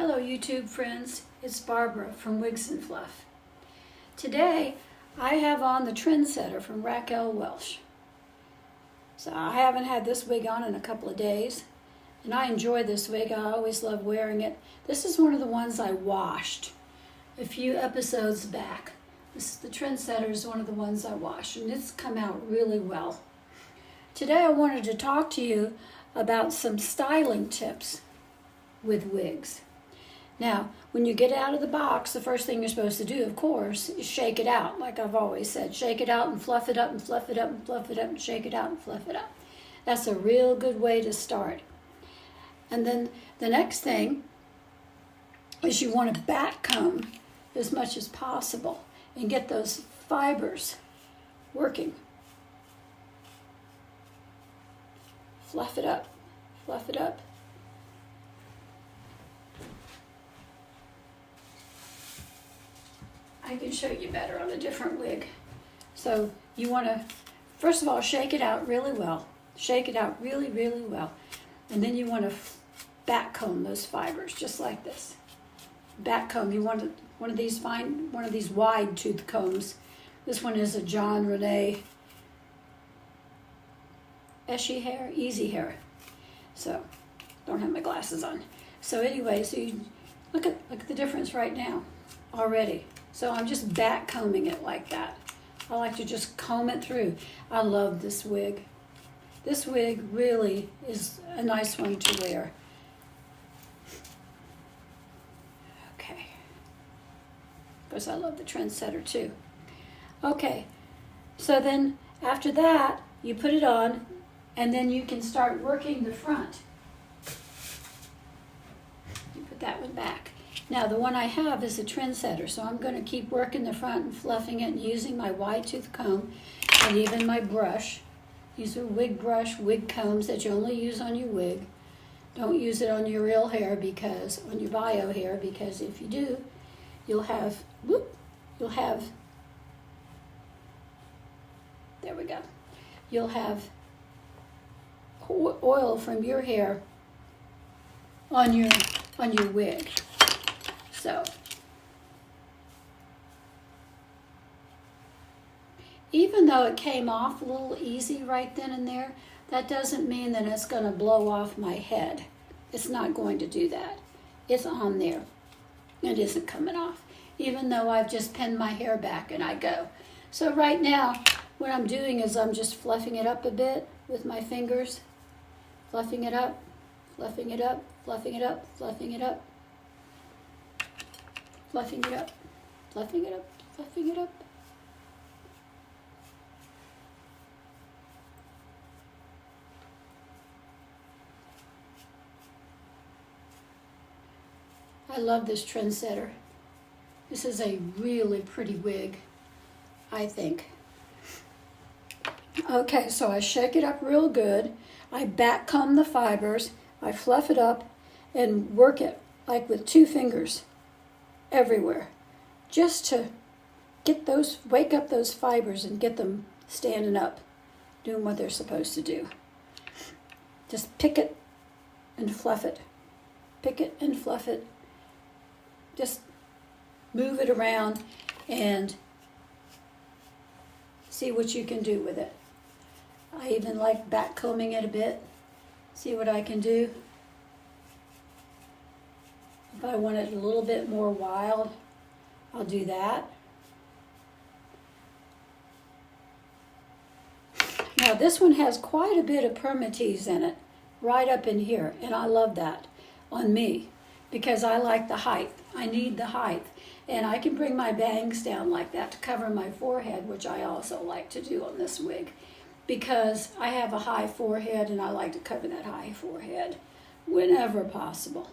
Hello YouTube friends, it's Barbara from Wigs and Fluff. Today I have on the Trendsetter from Raquel Welch. So I haven't had this wig on in a couple of days and I enjoy this wig. I always love wearing it. This is one of the ones I washed a few episodes back. The Trendsetter is one of the ones I washed and it's come out really well. Today I wanted to talk to you about some styling tips with wigs. Now, when you get out of the box, the first thing you're supposed to do, of course, is shake it out. Like I've always said, shake it out and fluff it up and fluff it up and fluff it up and shake it out and fluff it up. That's a real good way to start. And then the next thing is you want to back comb as much as possible and get those fibers working. Fluff it up, fluff it up. I can show you better on a different wig. So you want to, first of all, shake it out really well. Shake it out really, really well. And then you want to back comb those fibers, just like this. Back comb, you want one of these wide tooth combs. This one is a John Renee Easy Hair. So, don't have my glasses on. So anyway, so you look at the difference right now already. So I'm just back combing it like that. I like to just comb it through. I love this wig. This wig really is a nice one to wear. Okay. Of course, I love the Trendsetter too. Okay, so then after that, you put it on and then you can start working the front. You put that one back. Now the one I have is a Trendsetter, so I'm going to keep working the front and fluffing it and using my wide tooth comb and even my brush. These are wig brush, wig combs that you only use on your wig. Don't use it on your real hair because, on your bio hair, because if you do, you'll have, there we go. You'll have oil from your hair on your wig. So, even though it came off a little easy right then and there, that doesn't mean that it's going to blow off my head. It's not going to do that. It's on there. It isn't coming off, even though I've just pinned my hair back and I go. So right now, what I'm doing is I'm just fluffing it up a bit with my fingers. Fluffing it up, fluffing it up, fluffing it up, fluffing it up. Fluffing it up, fluffing it up, fluffing it up. I love this Trendsetter. This is a really pretty wig, I think. Okay, so I shake it up real good. I back comb the fibers. I fluff it up and work it like with 2 fingers. Everywhere, just to wake up those fibers and get them standing up, doing what they're supposed to do. Just pick it and fluff it. Pick it and fluff it. Just move it around and see what you can do with it. I even like back combing it a bit. See what I can do. If I want it a little bit more wild, I'll do that. Now this one has quite a bit of permatease in it, right up in here, and I love that on me because I like the height. I need the height, and I can bring my bangs down like that to cover my forehead, which I also like to do on this wig because I have a high forehead and I like to cover that high forehead whenever possible.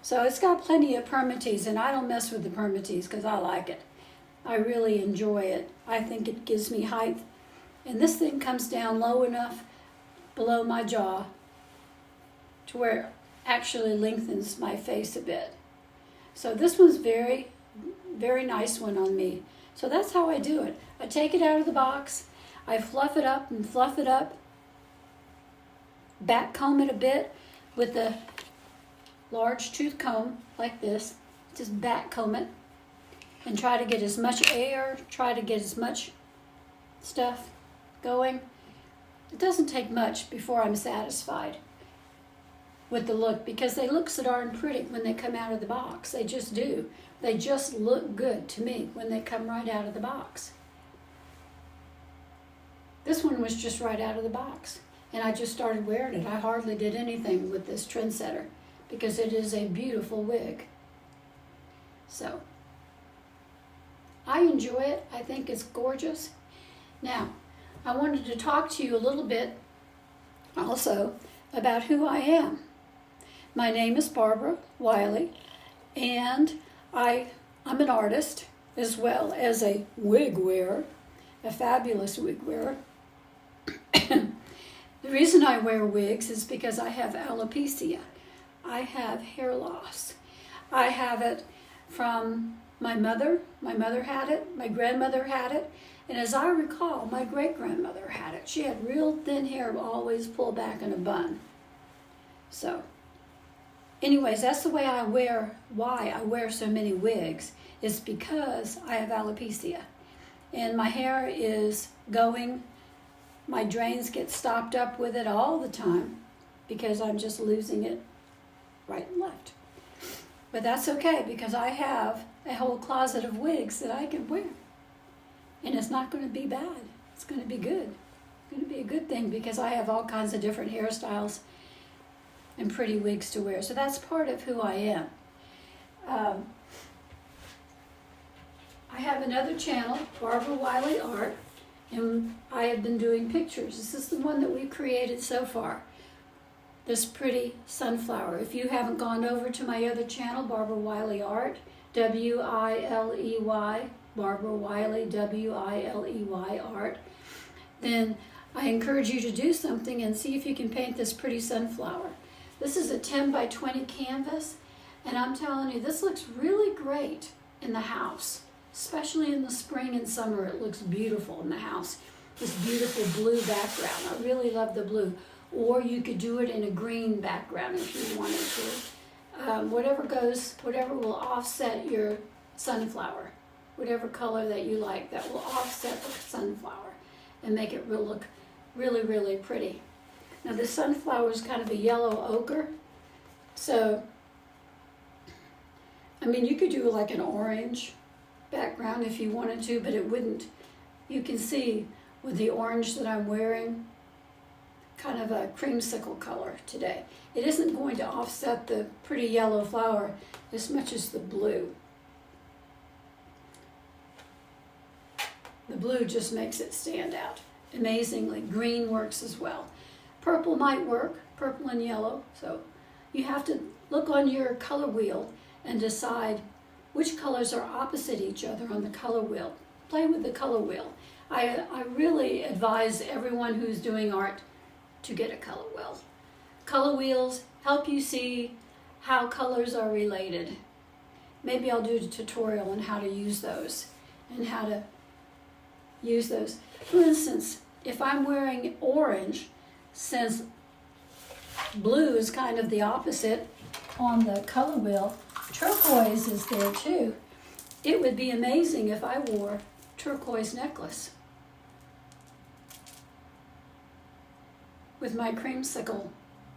So it's got plenty of permatease, and I don't mess with the permatease because I like it. I really enjoy it. I think it gives me height. And this thing comes down low enough below my jaw to where it actually lengthens my face a bit. So this one's very, very nice one on me. So that's how I do it. I take it out of the box. I fluff it up and fluff it up. Back comb it a bit with the large tooth comb like this, just back comb it, and try to get as much air, try to get as much stuff going. It doesn't take much before I'm satisfied with the look, because they look so darn pretty when they come out of the box. They just do. They just look good to me when they come right out of the box. This one was just right out of the box, and I just started wearing it. I hardly did anything with this Trendsetter because it is a beautiful wig. So, I enjoy it. I think it's gorgeous. Now, I wanted to talk to you a little bit also about who I am. My name is Barbara Wiley, and I'm an artist as well as a wig wearer, a fabulous wig wearer. The reason I wear wigs is because I have alopecia. I have hair loss. I have it from my mother. My mother had it. My grandmother had it. And as I recall, my great-grandmother had it. She had real thin hair, always pulled back in a bun. So, anyways, that's the way why I wear so many wigs, is because I have alopecia. And my hair is going, my drains get stopped up with it all the time because I'm just losing it right and left. But that's okay, because I have a whole closet of wigs that I can wear. And it's not going to be bad. It's going to be good. It's going to be a good thing, because I have all kinds of different hairstyles and pretty wigs to wear. So that's part of who I am. I have another channel, Barbara Wiley Art, and I have been doing pictures. This is the one that we've created so far, this pretty sunflower. If you haven't gone over to my other channel, Barbara Wiley Art, W-I-L-E-Y, Barbara Wiley, W-I-L-E-Y Art, then I encourage you to do something and see if you can paint this pretty sunflower. This is a 10 by 20 canvas, and I'm telling you, this looks really great in the house, especially in the spring and summer. It looks beautiful in the house. This beautiful blue background. I really love the blue. Or you could do it in a green background if you wanted to. Whatever will offset your sunflower. Whatever color that you like, that will offset the sunflower and make it look really, really pretty. Now the sunflower is kind of a yellow ochre, so I mean, you could do like an orange background if you wanted to, but it wouldn't. You can see with the orange that I'm wearing, kind of a creamsicle color today. It isn't going to offset the pretty yellow flower as much as the blue. The blue just makes it stand out amazingly. Green works as well. Purple might work, purple and yellow. So you have to look on your color wheel and decide which colors are opposite each other on the color wheel. Play with the color wheel. I really advise everyone who's doing art to get a color wheel. Color wheels help you see how colors are related. Maybe I'll do a tutorial on how to use those and how to use those. For instance, if I'm wearing orange, since blue is kind of the opposite on the color wheel, turquoise is there too. It would be amazing if I wore turquoise necklace with my creamsicle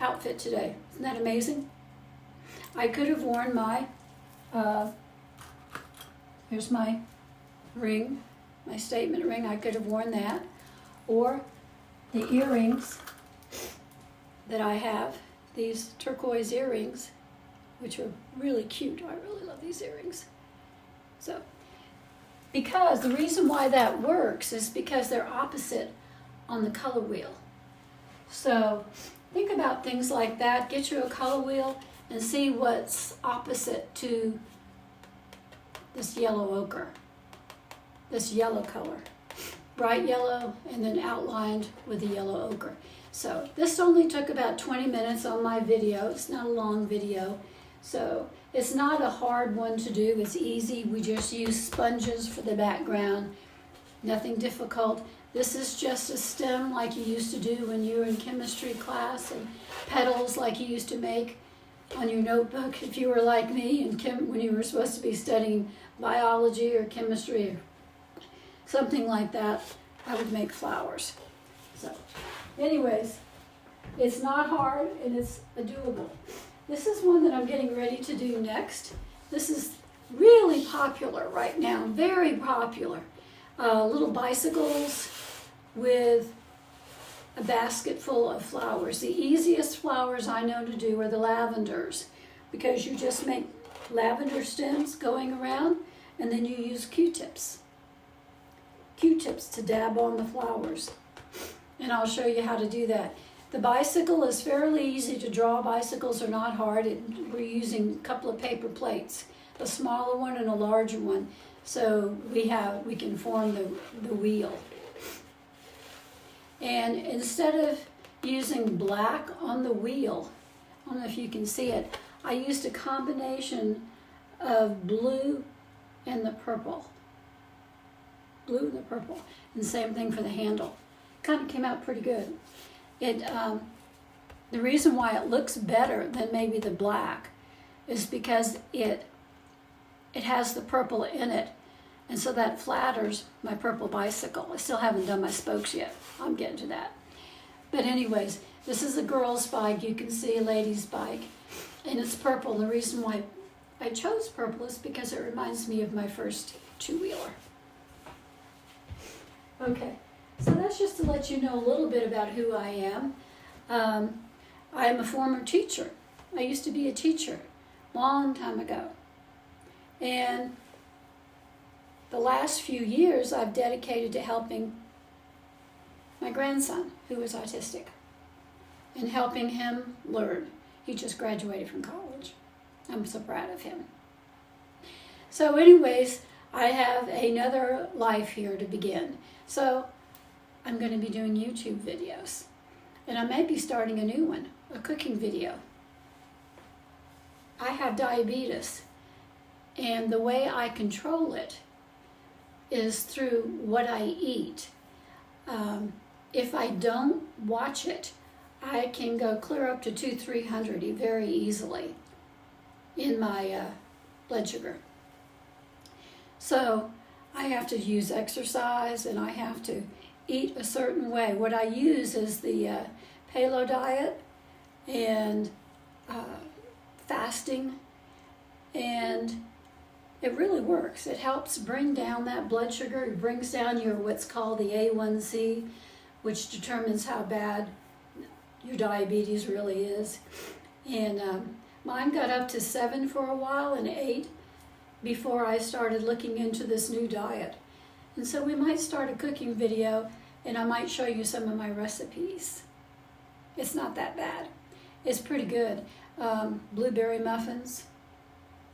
outfit today. Isn't that amazing? I could have worn my, here's my ring, my statement ring. I could have worn that, or the earrings that I have, these turquoise earrings, which are really cute. I really love these earrings. So, because the reason why that works is because they're opposite on the color wheel. So think about things like that. Get you a color wheel and see what's opposite to this yellow ochre, this yellow color. Bright yellow and then outlined with the yellow ochre. So this only took about 20 minutes on my video. It's not a long video. So it's not a hard one to do. It's easy. We just use sponges for the background. Nothing difficult. This is just a stem like you used to do when you were in chemistry class, and petals like you used to make on your notebook if you were like me and when you were supposed to be studying biology or chemistry or something like that, I would make flowers. So, anyways, it's not hard and it's doable. This is one that I'm getting ready to do next. This is really popular right now, very popular. Little bicycles with a basket full of flowers. The easiest flowers I know to do are the lavenders, because you just make lavender stems going around and then you use Q-tips. Q-tips to dab on the flowers. And I'll show you how to do that. The bicycle is fairly easy to draw. Bicycles are not hard. We're using a couple of paper plates, a smaller one and a larger one, so we can form the wheel. And instead of using black on the wheel, I don't know if you can see it, I used a combination of blue and the purple. Blue and the purple. And same thing for the handle. Kind of came out pretty good. The reason why it looks better than maybe the black is because it has the purple in it, and so that flatters my purple bicycle. I still haven't done my spokes yet. I'm getting to that. But anyways, this is a girl's bike. You can see a lady's bike, and it's purple. And the reason why I chose purple is because it reminds me of my first two-wheeler. Okay. So that's just to let you know a little bit about who I am. I am a former teacher. I used to be a teacher long time ago. And the last few years I've dedicated to helping my grandson, who is autistic, and helping him learn. He just graduated from college. I'm so proud of him. So anyways, I have another life here to begin. So I'm going to be doing YouTube videos. And I may be starting a new one, a cooking video. I have diabetes, and the way I control it is through what I eat. If I don't watch it, I can go clear up to 200-300 very easily in my blood sugar. So I have to use exercise, and I have to eat a certain way. What I use is the paleo diet and fasting, and it really works. It helps bring down that blood sugar. It brings down your what's called the A1C, which determines how bad your diabetes really is. And mine got up to 7 for a while and 8 before I started looking into this new diet. And so we might start a cooking video, and I might show you some of my recipes. It's not that bad. It's pretty good. Blueberry muffins,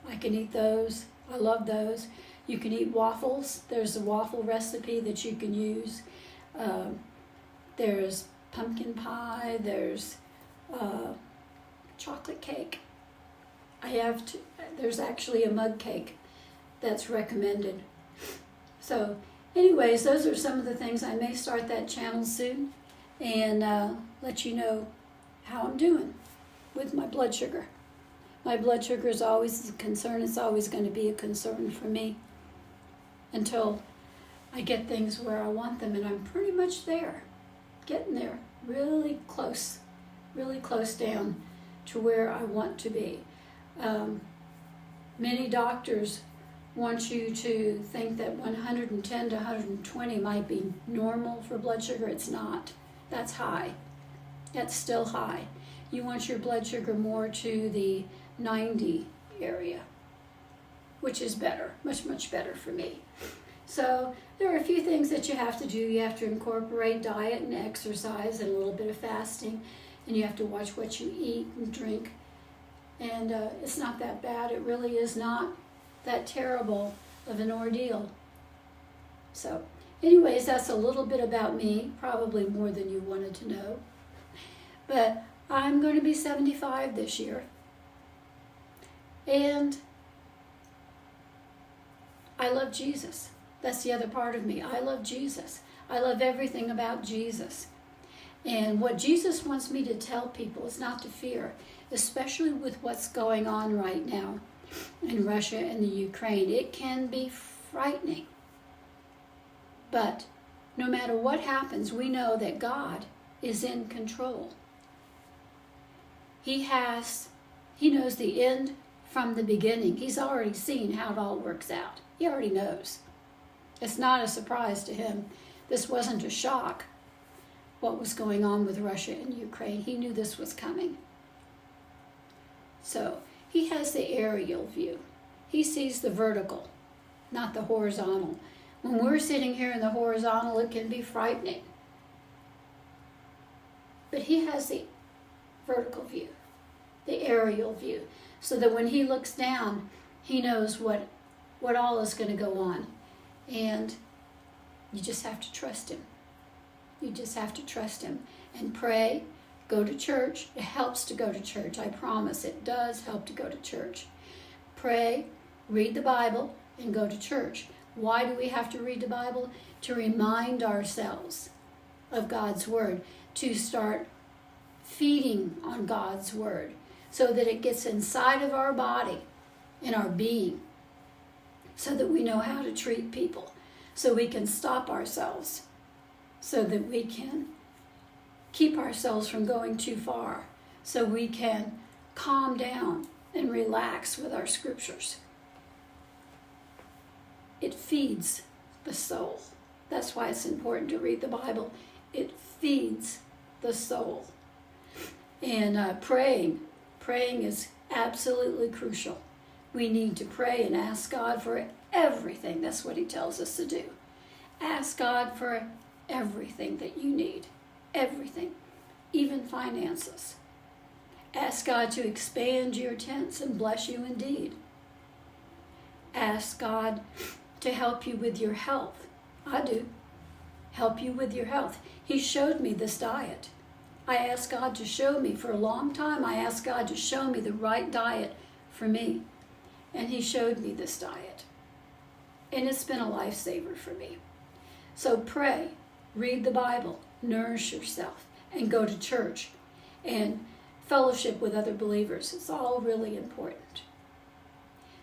I can eat those. I love those. You can eat waffles. There's a waffle recipe that you can use. There's pumpkin pie. There's chocolate cake. There's actually a mug cake that's recommended. So anyways, those are some of the things. I may start that channel soon and let you know how I'm doing with my blood sugar. My blood sugar is always a concern. It's always going to be a concern for me until I get things where I want them, and I'm pretty much there, getting there, really close down to where I want to be. Many doctors want you to think that 110 to 120 might be normal for blood sugar. It's not. That's high. That's still high. You want your blood sugar more to the 90 area, which is better, much better for me. So there are a few things that you have to do. You have to incorporate diet and exercise and a little bit of fasting, and you have to watch what you eat and drink. And it's not that bad. It really is not that terrible of an ordeal. So anyways, that's a little bit about me, probably more than you wanted to know. But I'm going to be 75 this year. And I love Jesus. That's the other part of me. I love Jesus. I love everything about Jesus. And what Jesus wants me to tell people is not to fear. especially with what's going on right now in Russia and the Ukraine. It can be frightening. But no matter what happens, we know that God is in control. He knows the end from the beginning. He's already seen how it all works out. He already knows. It's not a surprise to him. This wasn't a shock, what was going on with Russia and Ukraine. He knew this was coming. So he has the aerial view. He sees the vertical, not the horizontal. When we're sitting here in the horizontal, it can be frightening. But he has the vertical view, the aerial view, so that when he looks down, he knows what all is going to go on. And you just have to trust him. You just have to trust him and pray, go to church. It helps to go to church. I promise it does help to go to church. Pray, read the Bible, and go to church. Why do we have to read the Bible? To remind ourselves of God's Word, to start feeding on God's Word so that it gets inside of our body, in our being, so that we know how to treat people, so we can stop ourselves, so that we can keep ourselves from going too far, so we can calm down and relax with our scriptures. It feeds the soul. That's why it's important to read the Bible. It feeds the soul. And praying is absolutely crucial. We need to pray and ask God for everything. That's what he tells us to do. Ask God for everything that you need. Everything. Even finances. Ask God to expand your tents and bless you indeed. Ask God to help you with your health. I do. Help you with your health. He showed me this diet. I asked God to show me for a long time. I asked God to show me the right diet for me. And he showed me this diet. And it's been a lifesaver for me. So pray, read the Bible, nourish yourself, and go to church and fellowship with other believers. It's all really important.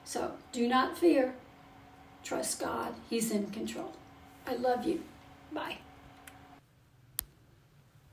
So do not fear. Trust God. He's in control. I love you. Bye.